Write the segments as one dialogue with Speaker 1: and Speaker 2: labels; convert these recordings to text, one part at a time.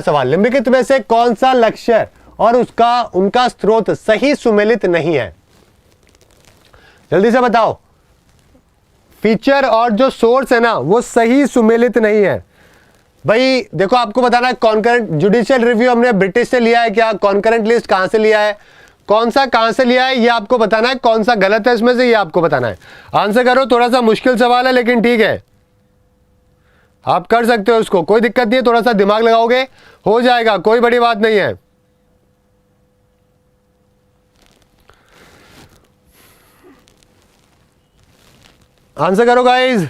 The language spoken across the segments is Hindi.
Speaker 1: सवाल, निम्नलिखित में से कौन सा लक्ष्य और उनका स्रोत सही सुमेलित नहीं है? जल्दी से बताओ। फीचर और जो सोर्स है ना वो सही सुमेलित नहीं है। भाई देखो, आपको बताना है कॉन्करेंट जुडिशियल रिव्यू हमने ब्रिटिश से लिया है क्या, कॉन्करेंट लिस्ट कहां से लिया है, कौन सा कहां से लिया है, ये आपको बताना है। कौन सा गलत है इसमें से ये आपको बताना है। आंसर करो। थोड़ा सा मुश्किल सवाल है लेकिन ठीक है, आप कर सकते हो उसको, कोई दिक्कत नहीं है। थोड़ा सा दिमाग लगाओगे हो जाएगा, कोई बड़ी बात नहीं है। आंसर करो गाइस।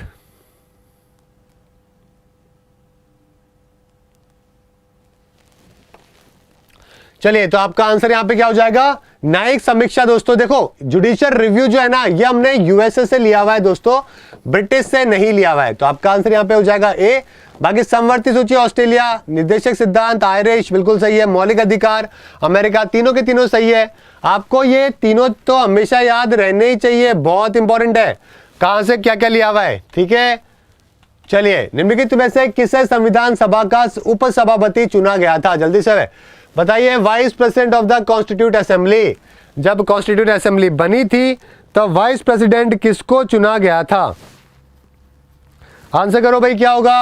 Speaker 1: चलिए, तो आपका आंसर यहां पे क्या हो जाएगा? न्यायिक समीक्षा। दोस्तों देखो, जुडिशियल रिव्यू जो है ना ये हमने यूएसए से लिया हुआ है दोस्तों, ब्रिटिश से नहीं लिया हुआ है। तो आपका आंसर यहां पे हो जाएगा ए। बाकी समवर्ती सूची ऑस्ट्रेलिया, निर्देशक सिद्धांत आयरिश बिल्कुल सही है, मौलिक अधिकार अमेरिका, तीनों के तीनों सही है। आपको ये तीनों तो हमेशा याद रहने ही चाहिए, बहुत इंपॉर्टेंट है कहां से क्या क्या लिया हुआ है। ठीक है, चलिए, निम्नलिखित में से किसे संविधान सभा का उपसभापति चुना गया था? जल्दी से बताइए। Vice president of the constitute assembly, जब कॉन्स्टिट्यूट असेंबली बनी थी तो वाइस प्रेसिडेंट किसको चुना गया था? आंसर करो भाई, क्या होगा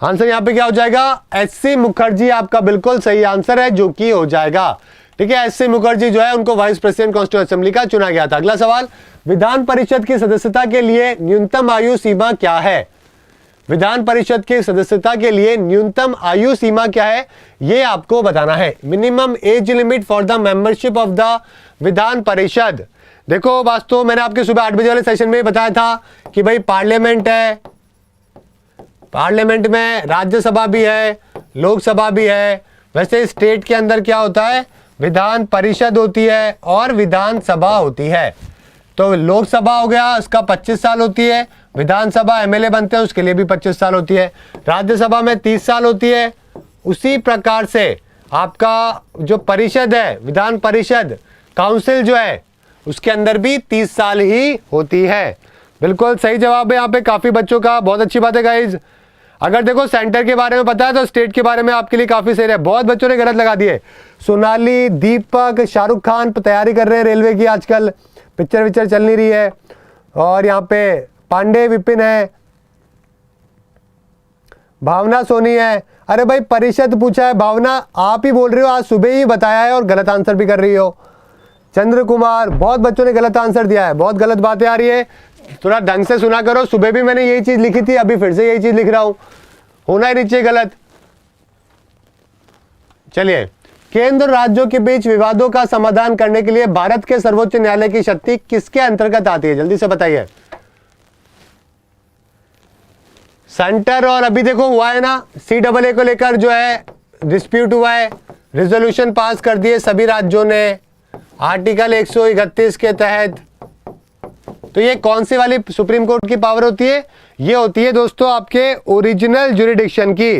Speaker 1: आंसर? यहां पे क्या हो जाएगा? एससी मुखर्जी आपका बिल्कुल सही आंसर है, जो कि हो जाएगा। ठीक है, एससी मुखर्जी जो है उनको वाइस प्रेसिडेंट कॉन्स्टिट्यूट असेंबली का चुना गया था। अगला सवाल, विधान परिषद की सदस्यता के लिए न्यूनतम आयु सीमा क्या है? विधान परिषद की सदस्यता के लिए न्यूनतम आयु सीमा क्या है ये आपको बताना है। Minimum age limit for the membership of the Vidhan Parishad. देखो, वास्तव मैंने आपके सुबह 8 बजे वाले सेशन में बताया था कि भाई पार्लियामेंट है, पार्लियामेंट में राज्यसभा भी है, लोकसभा भी है। वैसे स्टेट के अंदर क्या होता है? विधान परिषद होती है और विधानसभा होती है। तो लोकसभा हो गया, उसका 25 साल होती है। विधानसभा एमएलए बनते हैं उसके लिए भी 25 साल होती है। राज्यसभा में 30 साल होती है। उसी प्रकार से आपका जो परिषद है, विधान परिषद काउंसिल जो है, उसके अंदर भी 30 साल ही होती है। बिल्कुल सही जवाब है यहाँ पे काफी बच्चों का, बहुत अच्छी बात है गाइज। अगर देखो सेंटर के बारे में पता है तो स्टेट के बारे में आपके लिए काफी सही है। बहुत बच्चों ने गलत लगा दिए। सोनाली, दीपक, शाहरुख खान तैयारी कर रहे हैं रेलवे की, आजकल पिक्चर चल नहीं रही है। और यहाँ पे पांडे विपिन है, भावना सोनी है। अरे भाई परिषद पूछा है, भावना आप ही बोल रही हो, आज सुबह ही बताया है और गलत आंसर भी कर रही हो। चंद्र कुमार, बहुत बच्चों ने गलत आंसर दिया है, बहुत गलत बातें आ रही है, थोड़ा ढंग से सुना करो। सुबह भी मैंने यही चीज लिखी थी, अभी फिर से यही चीज लिख रहा हूं, होना ही नहीं चाहिए गलत। चलिए, केंद्र राज्यों के बीच विवादों का समाधान करने के लिए भारत के सर्वोच्च न्यायालय की शक्ति किसके अंतर्गत आती है? जल्दी से बताइए। सेंटर, और अभी देखो हुआ है ना CAA को लेकर जो है डिस्प्यूट हुआ है, रिजोल्यूशन पास कर दिए सभी राज्यों ने आर्टिकल 131 के तहत। तो ये कौन सी वाली सुप्रीम कोर्ट की पावर होती है? ये होती है दोस्तों आपके ओरिजिनल ज्यूरिडिक्शन की।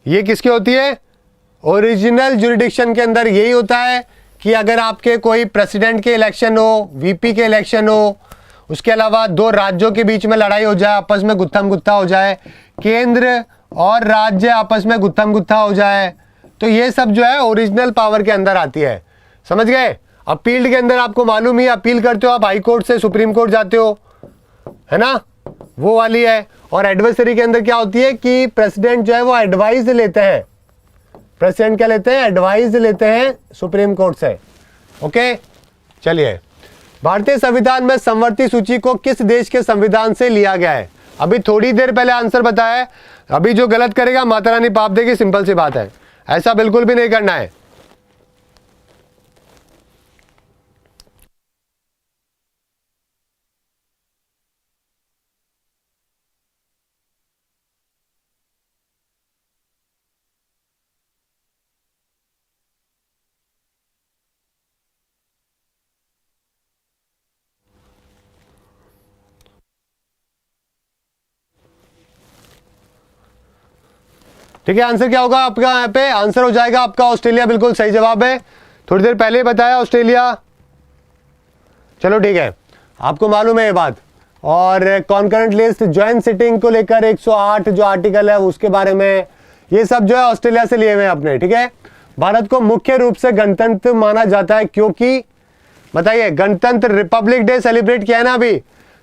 Speaker 1: ये किसकी होती है? ओरिजिनल ज्यूरिडिक्शन के अंदर यही होता है कि अगर आपके कोई प्रेसिडेंट के इलेक्शन हो, VP के इलेक्शन हो, उसके अलावा दो राज्यों के बीच में लड़ाई हो जाए, आपस में गुत्थम गुत्था हो जाए, केंद्र और राज्य आपस में गुत्थम गुत्था हो जाए, तो ये सब जो है ओरिजिनल पावर के अंदर आती है। समझ गए? अपील के अंदर आपको मालूम ही, अपील करते हो आप हाई कोर्ट से सुप्रीम कोर्ट जाते हो, है ना, वो वाली है। और एडवर्सरी के अंदर क्या होती है कि प्रेसिडेंट जो है वो एडवाइस लेते हैं। प्रेसिडेंट क्या लेते हैं? एडवाइस लेते हैं सुप्रीम कोर्ट से। ओके, चलिए, भारतीय संविधान में समवर्ती सूची को किस देश के संविधान से लिया गया है? अभी थोड़ी देर पहले आंसर बताया है, अभी जो गलत करेगा माता रानी पाप देगी, सिंपल सी बात है, ऐसा बिल्कुल भी नहीं करना है। ठीक है, आंसर क्या होगा आपका? यहाँ पे आंसर हो जाएगा आपका ऑस्ट्रेलिया, बिल्कुल सही जवाब है। थोड़ी देर पहले ही बताया ऑस्ट्रेलिया। चलो ठीक है, आपको मालूम है ये बात, और कॉन्करेंट लिस्ट ज्वाइंट सिटिंग को लेकर 108 जो आर्टिकल है उसके बारे में, ये सब जो है ऑस्ट्रेलिया से लिए हुए हैं अपने, ठीक है। भारत को मुख्य रूप से गणतंत्र माना जाता है क्योंकि, बताइए, गणतंत्र रिपब्लिक डे सेलिब्रेट किया है ना अभी,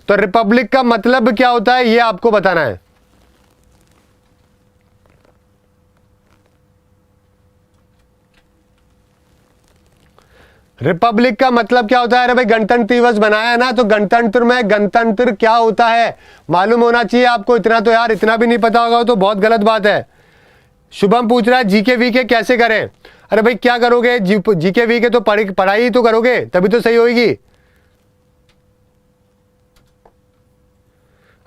Speaker 1: तो रिपब्लिक का मतलब क्या होता है ये आपको बताना है। रिपब्लिक का मतलब क्या होता है? अरे भाई गणतंत्र दिवस बनाया है ना, तो गणतंत्र में गणतंत्र क्या होता है मालूम होना चाहिए आपको। इतना तो यार, इतना भी नहीं पता होगा तो बहुत गलत बात है। शुभम पूछ रहा है जीके वीके कैसे करें? अरे भाई क्या करोगे, जीके वीके तो पढ़ाई तो करोगे तभी तो सही होगी।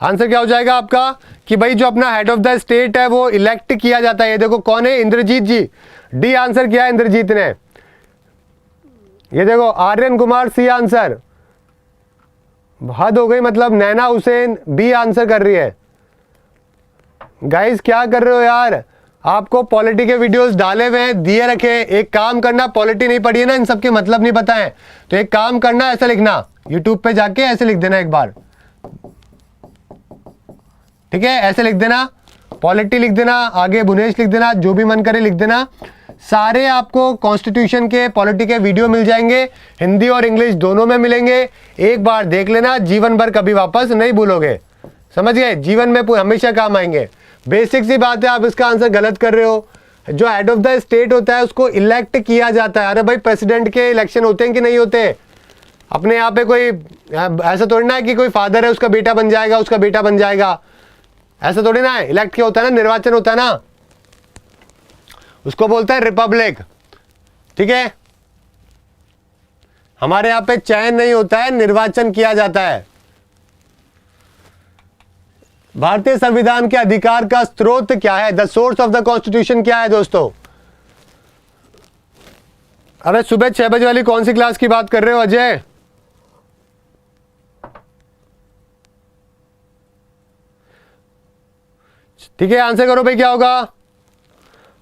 Speaker 1: आंसर क्या हो जाएगा आपका कि भाई जो अपना हेड ऑफ द स्टेट है वो इलेक्ट किया जाता है। ये देखो कौन है, इंद्रजीत जी। डी आंसर किया है इंद्रजीत ने। ये देखो आर्यन कुमार सी आंसर। हद हो गई, मतलब नैना हुसैन बी आंसर कर रही है। गाइस क्या कर रहे हो यार, आपको पॉलिटी के वीडियोस डाले हुए हैं, दिए रखे। एक काम करना, पॉलिटी नहीं पढ़ी है ना, इन सबके मतलब नहीं पता है, तो एक काम करना, ऐसा लिखना यूट्यूब पे जाके, ऐसे लिख देना एक बार, ठीक है, ऐसे लिख देना, पॉलिटी लिख देना, आगे भुवनेश लिख देना, जो भी मन करे लिख देना। सारे आपको कॉन्स्टिट्यूशन के पॉलिटी के वीडियो मिल जाएंगे, हिंदी और इंग्लिश दोनों में मिलेंगे। एक बार देख लेना, जीवन भर कभी वापस नहीं भूलोगे, समझ गए, जीवन में हमेशा काम आएंगे। बेसिक सी बात है, आप इसका आंसर गलत कर रहे हो। जो हेड ऑफ द स्टेट होता है उसको इलेक्ट किया जाता है। अरे भाई प्रेसिडेंट के इलेक्शन होते हैं कि नहीं होते? अपने यहाँ पे कोई ऐसा थोड़ी ना है कि कोई फादर है उसका बेटा बन जाएगा, उसका बेटा बन जाएगा, ऐसा थोड़ी ना है। इलेक्ट क्या होता है ना, निर्वाचन होता है ना, उसको बोलते हैं रिपब्लिक, ठीक है। हमारे यहाँ पे चयन नहीं होता है, निर्वाचन किया जाता है। भारतीय संविधान के अधिकार का स्रोत क्या है? The source of the constitution क्या है दोस्तों? अरे सुबह 6 बजे वाली कौन सी क्लास की बात कर रहे हो अजय? ठीक है, आंसर करो भाई, क्या होगा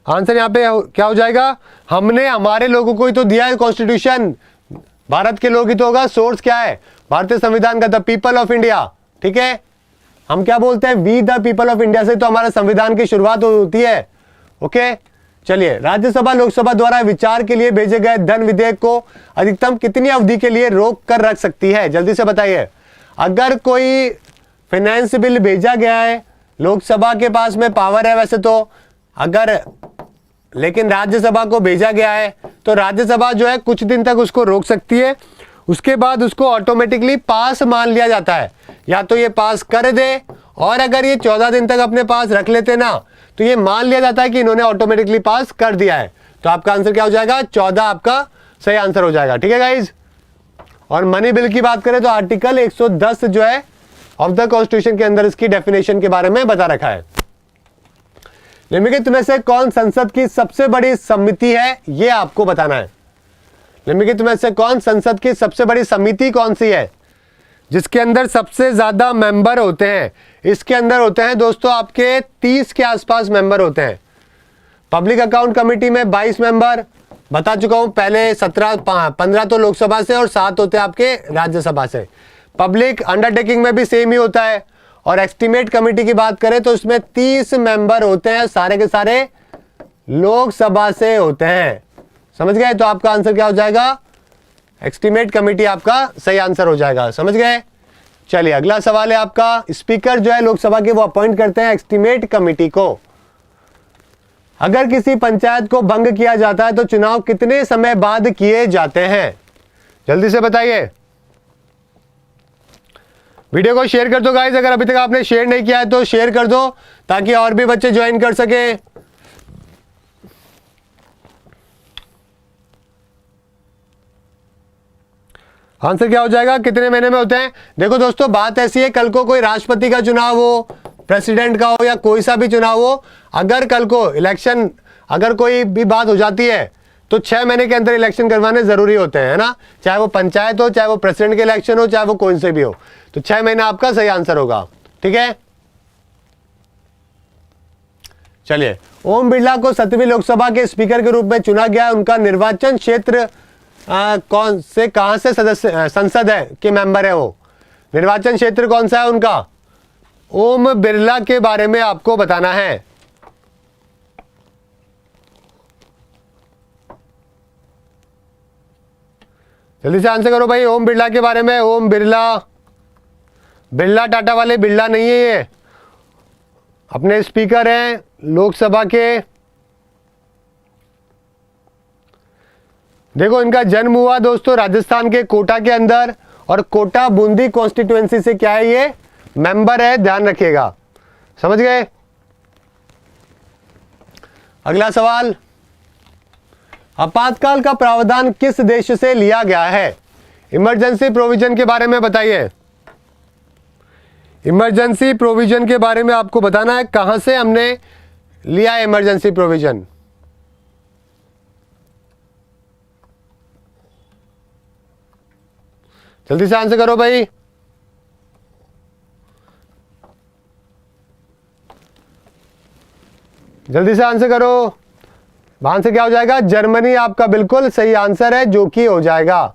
Speaker 1: आंसर यहाँ पे? क्या हो जाएगा? हमने हमारे लोगों को ही तो दिया है कॉन्स्टिट्यूशन, भारत के लोग ही तो होगा। सोर्स क्या है? भारतीय संविधान का, द पीपल ऑफ इंडिया, ठीक है। हम क्या बोलते हैं? We the people of India से तो हमारे संविधान की शुरुआत होती है, ओके। चलिए, राज्यसभा लोकसभा द्वारा विचार के लिए भेजे गए धन विधेयक को अधिकतम कितनी अवधि के लिए रोक कर रख सकती है? जल्दी से बताइए। अगर कोई फाइनेंस बिल भेजा गया है, लोकसभा के पास में पावर है वैसे तो, अगर लेकिन राज्यसभा को भेजा गया है तो राज्यसभा जो है कुछ दिन तक उसको रोक सकती है, उसके बाद उसको ऑटोमेटिकली पास मान लिया जाता है। या तो ये पास कर दे, और अगर ये 14 दिन तक अपने पास रख लेते ना, तो ये मान लिया जाता है कि इन्होंने ऑटोमेटिकली पास कर दिया है। तो आपका आंसर क्या हो जाएगा? 14 आपका सही आंसर हो जाएगा, ठीक है गाइज। और मनी बिल की बात करें तो आर्टिकल 110 जो है ऑफ द कॉन्स्टिट्यूशन के अंदर इसकी डेफिनेशन के बारे में बता रखा है। निम्नलिखित में से कौन संसद की सबसे बड़ी समिति है? ये आपको बताना है। निम्नलिखित में से कौन संसद की सबसे बड़ी समिति कौन सी है जिसके अंदर सबसे ज्यादा मेंबर होते हैं? इसके अंदर होते हैं दोस्तों आपके 30 के आसपास मेंबर होते हैं। पब्लिक अकाउंट कमेटी में 22 मेंबर, बता चुका हूं पहले, 15 तो लोकसभा से और 7 होते हैं आपके राज्यसभा से। पब्लिक अंडरटेकिंग में भी सेम ही होता है। और एस्टीमेट कमेटी की बात करें तो इसमें 30 मेंबर होते हैं, सारे के सारे लोकसभा से होते हैं, समझ गए। तो आपका आंसर क्या हो जाएगा? एस्टीमेट कमेटी आपका सही आंसर हो जाएगा, समझ गए। चलिए अगला सवाल है आपका, स्पीकर जो है लोकसभा के वो अपॉइंट करते हैं एस्टीमेट कमेटी को। अगर किसी पंचायत को भंग किया जाता है तो चुनाव कितने समय बाद किए जाते हैं? जल्दी से बताइए। वीडियो को शेयर कर दो गाइस, अगर अभी तक आपने शेयर नहीं किया है तो शेयर कर दो ताकि और भी बच्चे ज्वाइन कर सके। आंसर क्या हो जाएगा? कितने महीने में होते हैं? देखो दोस्तों, बात ऐसी है, कल को कोई राष्ट्रपति का चुनाव हो, प्रेसिडेंट का हो, या कोई सा भी चुनाव हो, अगर कल को इलेक्शन, अगर कोई भी बात हो जाती है तो 6 महीने के अंदर इलेक्शन करवाने जरूरी होते हैं, है ना। चाहे वो पंचायत हो, चाहे वो प्रेसिडेंट के इलेक्शन हो, चाहे वो कोई से भी हो, तो 6 महीने आपका सही आंसर होगा, ठीक है। चलिए, ओम बिरला को 7वीं लोकसभा के स्पीकर के रूप में चुना गया। उनका निर्वाचन क्षेत्र कौन से, कहां से सदस्य संसद है के मेंबर है वो? निर्वाचन क्षेत्र कौन सा है उनका? ओम बिरला के बारे में आपको बताना है। जल्दी से आंसर करो भाई, ओम बिरला के बारे में। ओम बिरला, बिरला टाटा वाले बिरला नहीं है, ये अपने स्पीकर हैं लोकसभा के। देखो इनका जन्म हुआ दोस्तों राजस्थान के कोटा के अंदर, और कोटा बूंदी कॉन्स्टिट्यूएंसी से क्या है, ये मेंबर है, ध्यान रखिएगा। समझ गए? अगला सवाल, आपातकाल का प्रावधान किस देश से लिया गया है? इमरजेंसी प्रोविजन के बारे में बताइए। इमरजेंसी प्रोविजन के बारे में आपको बताना है, कहां से हमने लिया है इमरजेंसी प्रोविजन। जल्दी से आंसर करो भाई। जल्दी से आंसर करो। वहां से क्या हो जाएगा? जर्मनी आपका बिल्कुल सही आंसर है, जो कि हो जाएगा।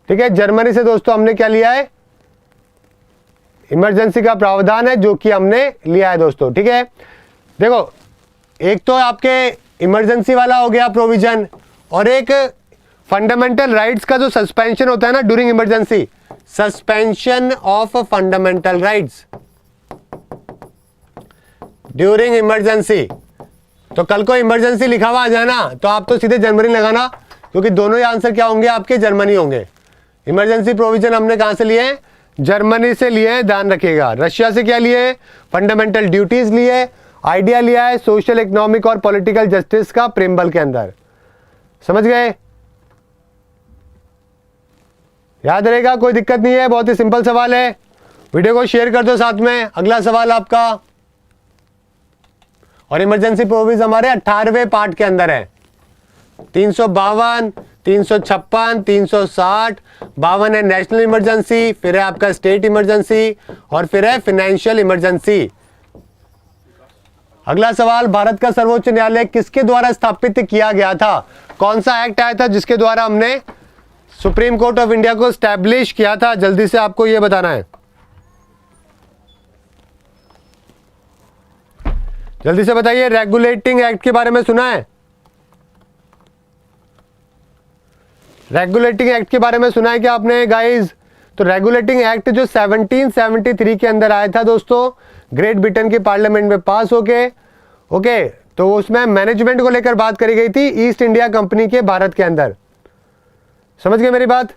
Speaker 1: ठीक है, जर्मनी से दोस्तों हमने क्या लिया है? इमरजेंसी का प्रावधान है, जो कि हमने लिया है दोस्तों। ठीक है, देखो एक तो आपके इमरजेंसी वाला हो गया प्रोविजन, और एक फंडामेंटल राइट्स का जो सस्पेंशन होता है ना during emergency, suspension of fundamental rights during emergency. तो कल को इमरजेंसी लिखा हुआ आ जाए ना, तो आप तो सीधे जर्मनी लगाना, क्योंकि दोनों ही आंसर क्या होंगे आपके? जर्मनी होंगे। इमरजेंसी प्रोविजन हमने कहां से लिए? जर्मनी से लिए, ध्यान रखिएगा। रशिया से क्या लिए? फंडामेंटल ड्यूटीज लिए। आइडिया लिया है सोशल, इकोनॉमिक और पॉलिटिकल जस्टिस का प्रेमबल के अंदर। समझ गए? याद रहेगा, कोई दिक्कत नहीं है, बहुत ही सिंपल सवाल है। वीडियो को शेयर कर दो साथ में। अगला सवाल आपका, और इमरजेंसी प्रोविजन हमारे 18वें पार्ट के अंदर है। 352, 356, 360, 52 है नेशनल इमरजेंसी, फिर है आपका स्टेट इमरजेंसी, और फिर है फाइनेंशियल इमरजेंसी। अगला सवाल, भारत का सर्वोच्च न्यायालय किसके द्वारा स्थापित किया गया था? कौन सा एक्ट आया था जिसके द्वारा हमने सुप्रीम कोर्ट ऑफ इंडिया को स्टैब्लिश किया था? जल्दी से आपको यह बताना है। जल्दी से बताइए। रेगुलेटिंग एक्ट के बारे में सुना है? रेगुलेटिंग एक्ट के बारे में सुना है क्या आपने गाइस? तो रेगुलेटिंग एक्ट जो 1773 के अंदर आया था दोस्तों, ग्रेट ब्रिटेन के पार्लियामेंट में पास होके, ओके, तो उसमें मैनेजमेंट को लेकर बात करी गई थी ईस्ट इंडिया कंपनी के भारत के अंदर। समझ गए मेरी बात?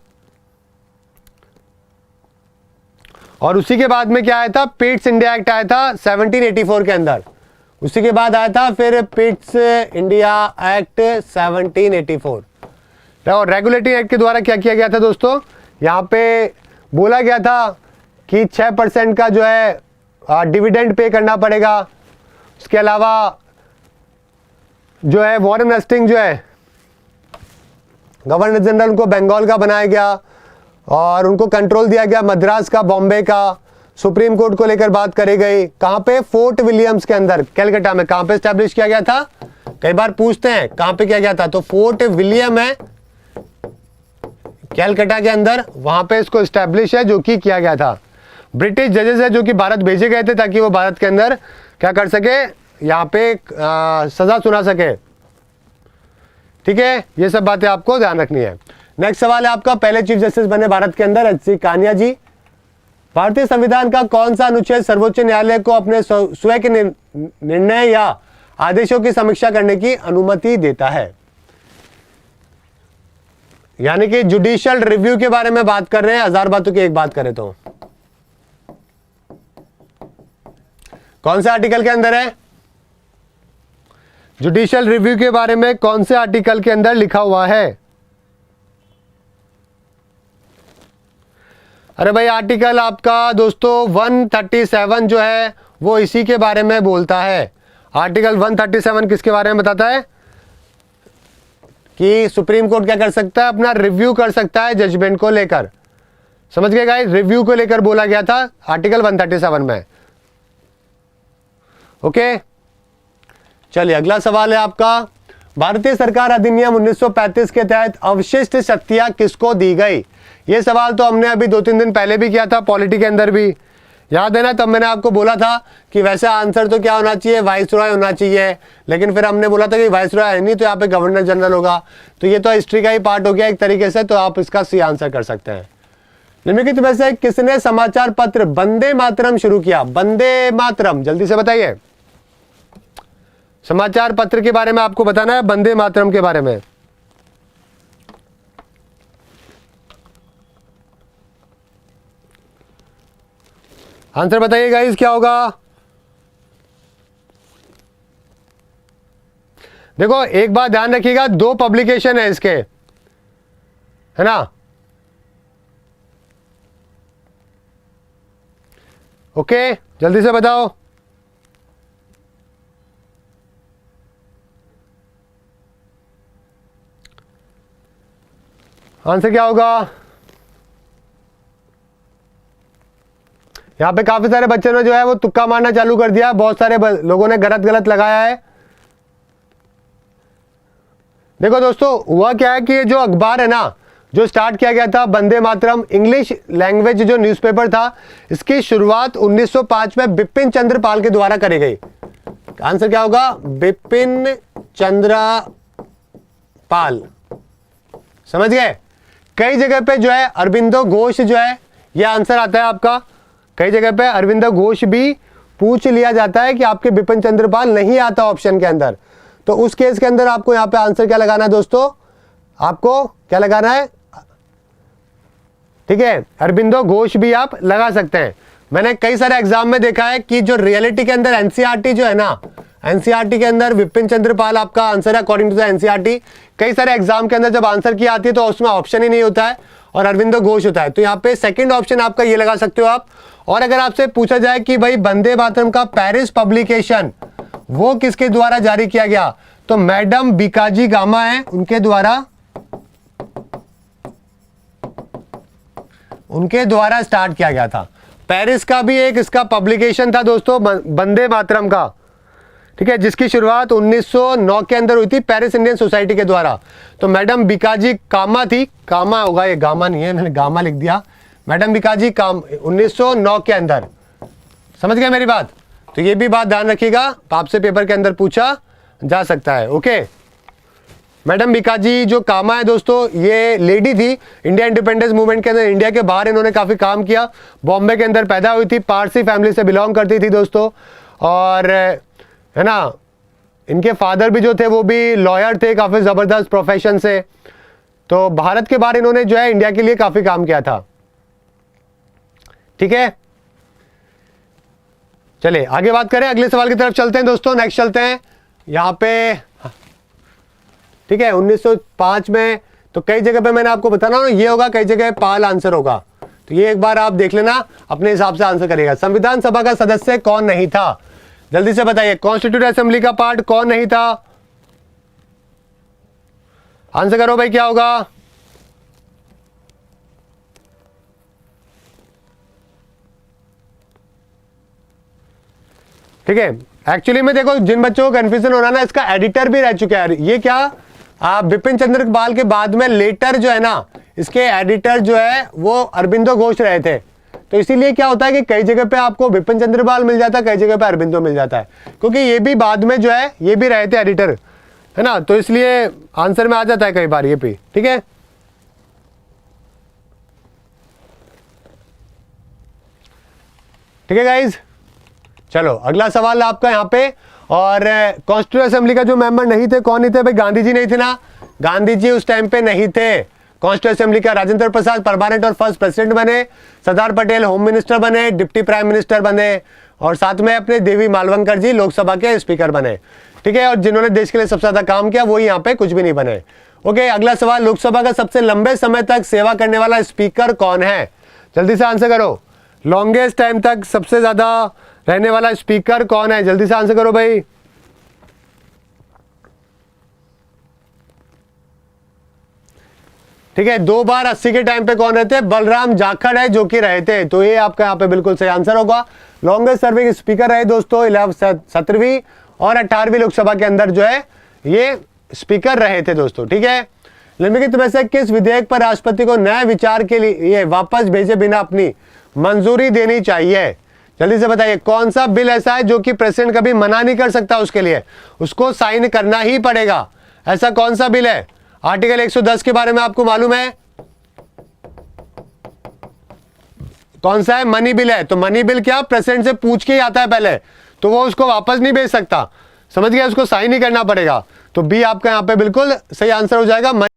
Speaker 1: और उसी के बाद में क्या आया था? पिट्स इंडिया एक्ट आया था 1784 के अंदर। उसी के बाद आया था फिर पिट्स इंडिया एक्ट 1784। और रेगुलेटिंग एक्ट के द्वारा क्या किया गया था दोस्तों? यहाँ पे बोला गया था कि 6% का जो है डिविडेंड पे करना पड़ेगा। उसके अलावा जो है वॉरेन हेस्टिंग जो है गवर्नर जनरल, उनको बंगाल का बनाया गया, और उनको कंट्रोल दिया गया मद्रास का, बॉम्बे का। सुप्रीम कोर्ट को लेकर बात करी गई। कहां पे? फोर्ट विलियम्स के अंदर, कलकत्ता में। कहां पे स्टैब्लिश किया गया था? कई बार पूछते हैं कहां पे किया गया था, तो फोर्ट विलियम है कलकत्ता के अंदर, वहां पे इसको स्टैब्लिश है, जो कि किया गया था। ब्रिटिश जजेस है जो कि भारत भेजे गए थे ताकि वो भारत के अंदर क्या कर सके, यहाँ पे सजा सुना सके। ठीक है, ये सब बातें आपको ध्यान रखनी है। नेक्स्ट सवाल है आपका, पहले चीफ जस्टिस बने भारत के अंदर एच.सी. कान्या जी। भारतीय संविधान का कौन सा अनुच्छेद सर्वोच्च न्यायालय को अपने स्वयं के निर्णय या आदेशों की समीक्षा करने की अनुमति देता है? यानी कि जुडिशियल रिव्यू के बारे में बात कर रहे हैं, 1000 बातों की एक बात करें तो कौन से आर्टिकल के अंदर है? जुडिशियल रिव्यू के बारे में कौन से आर्टिकल के अंदर लिखा हुआ है? अरे भाई आर्टिकल आपका दोस्तों 137 जो है वो इसी के बारे में बोलता है। आर्टिकल 137 किसके बारे में बताता है? कि सुप्रीम कोर्ट क्या कर सकता है, अपना रिव्यू कर सकता है जजमेंट को लेकर। समझ गए गाइस, रिव्यू को लेकर बोला गया था आर्टिकल 137 में। ओके, चलिए अगला सवाल है आपका, भारतीय सरकार अधिनियम 1935 के तहत अवशिष्ट शक्तियां किसको दी गई? ये सवाल तो हमने अभी 2-3 दिन पहले भी किया था, पॉलिटी के अंदर भी याद है ना। तब मैंने आपको बोला था कि वैसा आंसर तो क्या होना चाहिए, वाइसरॉय होना चाहिए, लेकिन फिर हमने बोला था कि वाइसरॉय है नहीं तो यहाँ पे गवर्नर जनरल होगा। तो ये तो हिस्ट्री का ही पार्ट हो गया एक तरीके से, तो आप इसका सी आंसर कर सकते हैं। निम्नलिखित में से किसने समाचार पत्र वंदे मातरम शुरू किया? वंदे मातरम, जल्दी से बताइए। समाचार पत्र के बारे में आपको बताना है, वंदे मातरम के बारे में। आंसर बताइए गाइस, क्या होगा? देखो एक बात ध्यान रखिएगा, 2 पब्लिकेशन है इसके, है ना। ओके, जल्दी से बताओ। आंसर क्या होगा? यहां पे काफी सारे बच्चों ने जो है वो तुक्का मारना चालू कर दिया, बहुत सारे लोगों ने गलत लगाया है। देखो दोस्तों, हुआ क्या है कि ये जो अखबार है ना, जो स्टार्ट किया गया था वंदे मातरम, इंग्लिश लैंग्वेज जो न्यूज़पेपर था, इसकी शुरुआत 1905 में बिपिन चंद्र पाल के द्वारा करी गई। आंसर क्या होगा? बिपिन चंद्र पाल। समझ गए? कई जगह पे जो है अरविंदो घोष जो है, यह आंसर आता है आपका। कई जगह पे अरविंदो घोष भी पूछ लिया जाता है कि आपके बिपिन चंद्र पाल नहीं आता ऑप्शन के अंदर, तो उस केस के अंदर आपको यहां पे आंसर क्या लगाना है दोस्तों? आपको क्या लगाना है? ठीक है, अरविंदो घोष भी आप लगा सकते हैं। मैंने कई सारे एग्जाम में देखा है कि जो रियलिटी के अंदर एनसीईआरटी जो है ना, एनसीईआरटी के अंदर विपिन चंद्र पाल आपका आंसर है अकॉर्डिंग टू द एनसीईआरटी। कई सारे एग्जाम के अंदर जब आंसर की आती है तो उसमें ऑप्शन ही नहीं होता है और अरविंदो घोष होता है, तो यहाँ पे सेकंड ऑप्शन आपका ये लगा सकते हो आप। और अगर आपसे पूछा जाए कि भाई वंदे मातरम का पेरिस पब्लिकेशन वो किसके द्वारा जारी किया गया, तो मैडम बीकाजी कामा है, उनके द्वारा स्टार्ट किया गया था। पेरिस का भी एक इसका पब्लिकेशन था दोस्तों, वंदे मातरम का, ठीक है, जिसकी शुरुआत 1909 के अंदर हुई थी पेरिस इंडियन सोसाइटी के द्वारा। तो मैडम बीकाजी कामा थी, कामा होगा, ये गामा नहीं है, मैंने गामा लिख दिया। मैडम बीकाजी काम 1909 के अंदर। समझ गए मेरी बात? तो ये भी बात ध्यान रखिएगा, आपसे पेपर के अंदर पूछा जा सकता है। ओके, मैडम बीकाजी जो कामा है दोस्तों, ये लेडी थी इंडिया इंडिपेंडेंस मूवमेंट के अंदर, इंडिया के बाहर इन्होंने काफ़ी काम किया। बॉम्बे के अंदर पैदा हुई थी, पारसी फैमिली से बिलोंग करती थी दोस्तों, और है ना, इनके फादर भी जो थे वो भी लॉयर थे, काफ़ी ज़बरदस्त प्रोफेशन से। तो भारत के बाहर इन्होंने जो है इंडिया के लिए काफ़ी काम किया था। ठीक है, चलिए आगे बात करें, अगले सवाल की तरफ चलते हैं दोस्तों। नेक्स्ट चलते हैं यहाँ पे, ठीक है, 1905 में। तो कई जगह पे मैंने आपको बताना ना, ये होगा, कई जगह पाल आंसर होगा, तो ये एक बार आप देख लेना, अपने हिसाब से आंसर करिएगा। संविधान सभा का सदस्य कौन नहीं था? जल्दी से बताइए, कॉन्स्टिट्यूटिव असेंबली का पार्ट कौन नहीं था? आंसर करो भाई, क्या होगा? ठीक है, एक्चुअली में देखो, जिन बच्चों को कंफ्यूजन हो रहा ना, इसका एडिटर भी रह चुका है। ये क्या, आप विपिन चंद्र पाल के बाद में लेटर जो है ना, इसके एडिटर जो है वो अरविंदो घोष रहे थे। तो इसीलिए क्या होता है कि कई जगह पे आपको विपिन चंद्र पाल मिल जाता है, कई जगह पे अरविंदो मिल जाता है, क्योंकि ये भी बाद में जो है ये भी रहे थे एडिटर, है ना। तो इसलिए आंसर में आ जाता है कई बार ये भी। ठीक है, ठीक है गाइज, चलो अगला सवाल आपका यहाँ पे। और कॉन्स्टिट्यूटिव असेंबली का जो मेंबर नहीं थे, कौन नहीं थे भाई? गांधी जी नहीं थे ना, गांधी जी उस टाइम पे नहीं थे कॉन्स्टिट्यूटिव असेंबली का। राजेंद्र प्रसाद परमानेंट और फर्स्ट प्रेसिडेंट बने, सरदार पटेल होम मिनिस्टर बने, डिप्टी प्राइम मिनिस्टर बने, और साथ में अपने देवी मालवंकर जी लोकसभा के स्पीकर बने। ठीक है, और जिन्होंने देश के लिए सबसे ज्यादा काम किया वही यहाँ पे कुछ भी नहीं बने। ओके, अगला सवाल, लोकसभा का सबसे लंबे समय तक सेवा करने वाला स्पीकर कौन है? जल्दी से आंसर करो, लॉन्गेस्ट टाइम तक सबसे ज्यादा रहने वाला स्पीकर कौन है? जल्दी से आंसर करो भाई। ठीक है, 2 बार 80 के टाइम पे कौन रहते हैं? बलराम जाखड़ है जो कि रहे थे, तो ये आपका यहाँ पे बिल्कुल सही आंसर होगा। लॉन्गेस्ट सर्विंग स्पीकर रहे दोस्तों 17वीं और 18वीं लोकसभा के अंदर जो है ये स्पीकर रहे थे दोस्तों, ठीक है। निम्नलिखित में से किस विधेयक पर राष्ट्रपति को नए विचार के लिए वापस भेजे बिना अपनी मंजूरी देनी चाहिए? जल्दी से बताइए, कौन सा बिल ऐसा है जो कि प्रेसिडेंट कभी मना नहीं कर सकता, उसके लिए उसको साइन करना ही पड़ेगा? ऐसा कौन सा बिल है? आर्टिकल 110 के बारे में आपको मालूम है? कौन सा है? मनी बिल है। तो मनी बिल क्या प्रेसिडेंट से पूछ के ही आता है पहले, तो वो उसको वापस नहीं भेज सकता, समझ गया? उसको साइन ही करना पड़ेगा। तो बी आपका यहाँ पे बिल्कुल सही आंसर हो जाएगा।